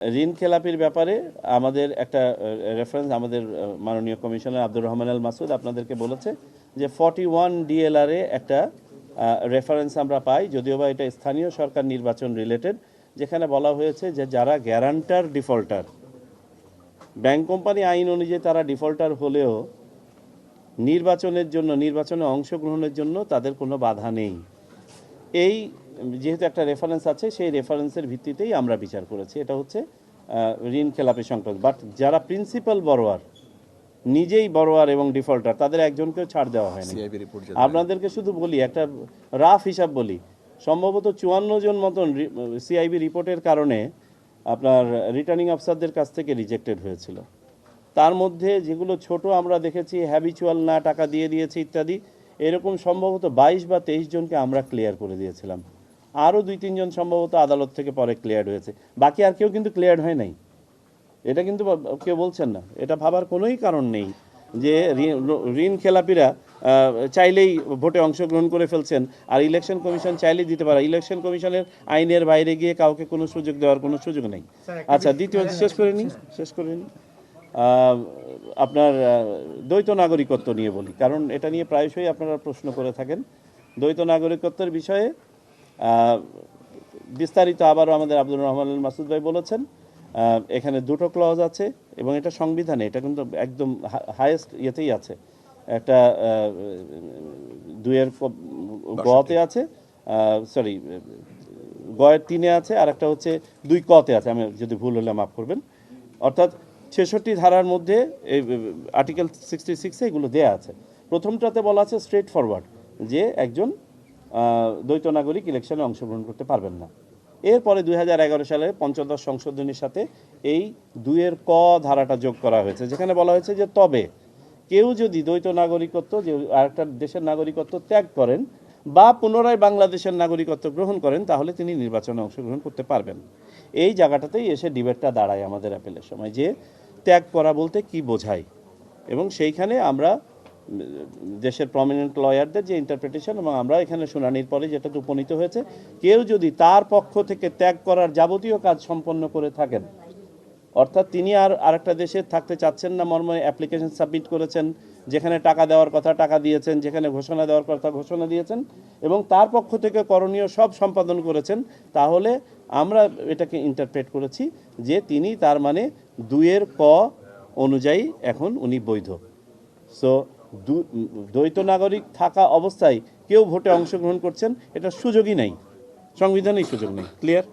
ঋণ খেলাপির ব্যাপারে আমাদের একটা রেফারেন্স আমাদের মাননীয় কমিশনার আব্দুর রহমান আল মাসুদ আপনাদেরকে বলেছে যে 41 ডিএলআর এ একটা রেফারেন্স আমরা পাই, যদিও বা এটা স্থানীয় সরকার নির্বাচন রিলেটেড, যেখানে বলা হয়েছে যে যারা গ্যারান্টার ডিফল্টার, ব্যাংক কোম্পানি আইন অনুযায়ী তারা ডিফল্টার হলেও নির্বাচনে অংশগ্রহণের জন্য তাদের কোনো বাধা নেই। এই যেহেতু একটা রেফারেন্স আছে, সেই রেফারেন্সের ভিত্তিতেই আমরা বিচার করেছি। এটা হচ্ছে ঋণ খেলাপি সংক্রান্ত। বাট যারা প্রিন্সিপাল বড়োয়ার, নিজেই বড়োয়ার এবং ডিফল্টার, তাদের একজনকেও ছাড় দেওয়া হয়নি। আপনাদেরকে শুধু বলি, একটা রাফ হিসাব বলি, সম্ভবত 54 জন মতন সিআইবি রিপোর্টের কারণে আপনার রিটার্নিং অফিসারদের কাছ থেকে রিজেক্টেড হয়েছিল। তার মধ্যে যেগুলো ছোট আমরা দেখেছি, হ্যাবিচুয়াল না টাকা দিয়ে দিয়েছে ইত্যাদি, এরকম সম্ভবত 22 বা 23 জনকে আমরা ক্লিয়ার করে দিয়েছিলাম। আরও 2-3 জন সম্ভবত আদালত থেকে পরে ক্লিয়ার হয়েছে, বাকি আর কেউ কিন্তু ক্লিয়ার হয় নাই। এটা কিন্তু কেউ বলছেন না, এটা ভাবার কোনোই কারণ নেই যে ঋণ খেলাপিরা চাইলেই ভোটে অংশগ্রহণ করে ফেলছেন আর ইলেকশন কমিশন চাইলেই দিতে পারে। ইলেকশন কমিশনের আইনের বাইরে গিয়ে কাউকে কোনো সুযোগ দেওয়ার কোনো সুযোগ নেই। আচ্ছা, দ্বিতীয় শেষ করে নিই আপনার দ্বৈত নাগরিকত্ব নিয়ে বলি, কারণ এটা নিয়ে প্রায়শই আপনারা প্রশ্ন করে থাকেন। দ্বৈত নাগরিকত্বের বিষয়ে বিস্তারিত আবারও আমাদের আব্দুর রহমান আল মাসুদ ভাই বলেছেন। এখানে দুটো ক্লজ আছে এবং এটা সংবিধানে, এটা কিন্তু একদম হাইয়েস্ট ইয়েতেই আছে। একটা 2-এর গতে আছে, সরি গয়ের 3-এ আছে, আর একটা হচ্ছে 2 কতে আছে, আমি যদি ভুল হলে মাফ করবেন। অর্থাৎ 66 ধারার মধ্যে এই আর্টিকেল 66-এ এগুলো দেয়া আছে। প্রথমটাতে বলা আছে স্ট্রেট ফরওয়ার্ড যে একজন দ্বৈত নাগরিক ইলেকশনে অংশগ্রহণ করতে পারবেন না। এরপরে 2011 সালে পঞ্চদশ সংশোধনীর সাথে এই 2-এর ক ধারাটা যোগ করা হয়েছে, যেখানে বলা হয়েছে যে তবে কেউ যদি দ্বৈত নাগরিকত্ব, যে আরেকটা দেশের নাগরিকত্ব ত্যাগ করেন বা পুনরায় বাংলাদেশের নাগরিকত্ব গ্রহণ করেন, তাহলে তিনি নির্বাচনে অংশগ্রহণ করতে পারবেন। এই জায়গাটাতেই এসে ডিবেটটা দাঁড়ায় আমাদের অ্যাপেলের সময়, যে ত্যাগ করা বলতে কি বোঝায়। এবং সেইখানে আমরা দেশের প্রমিনেন্ট লয়ারদের যে ইন্টারপ্রিটেশন, এবং আমরা এখানে শুনানির পরে যেটা উপনীত হয়েছে, কেউ যদি তার পক্ষ থেকে ত্যাগ করার যাবতীয় কাজ সম্পন্ন করে থাকেন, অর্থাৎ তিনি আর আরেকটা দেশে থাকতে চাচ্ছেন না মর্মে অ্যাপ্লিকেশন সাবমিট করেছেন, যেখানে টাকা দেওয়ার কথা টাকা দিয়েছেন, যেখানে ঘোষণা দেওয়ার কথা ঘোষণা দিয়েছেন, এবং তার পক্ষ থেকে করণীয় সব সম্পাদন করেছেন, তাহলে আমরা এটাকে ইন্টারপ্রেট করেছি যে তিনি তার মানে 2-এর ক অনুযায়ী এখন উনি বৈধ। সো দ্বৈত নাগরিক থাকা অবস্থায় কেউ ভোটে অংশগ্রহণ করছেন, এটা সুযোগই নাই, সংবিধানেই সুযোগ নেই। ক্লিয়ার?